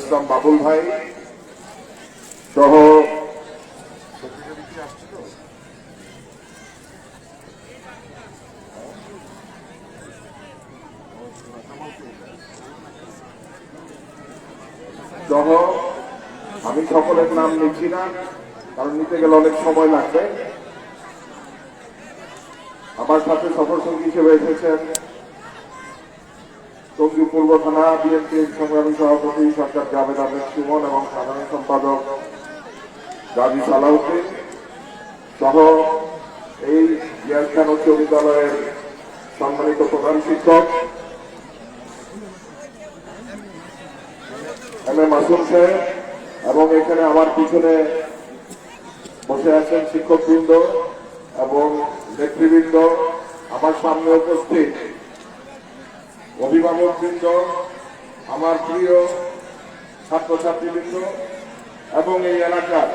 ইসলাম বাবুল ভাই সহ আমি সকলের নাম নিচ্ছি না, কারণ নিতে গেলে অনেক সময় লাগবে। আমার সাথে সফর সঙ্গী হিসেবে এসেছেন টঙ্গী পূর্ব থানা বিএনপির সংগ্রামী সভাপতি সরকার জাভেদ আহমেদ সুমন এবং সাধারণ সম্পাদক গাজী সালাউদ্দিন সহ এই জিয়াউল খান উচ্চ বিদ্যালয়ের সম্মানিত প্রধান শিক্ষক এম এ মাসুম সাহেব, এবং এখানে আমার পিছনে বসে আছেন শিক্ষকবৃন্দ এবং নেতৃবৃন্দ, আমার সামনে উপস্থিত অভিভাবকবৃন্দ, আমার প্রিয় ছাত্রছাত্রীবৃন্দ এবং এই এলাকার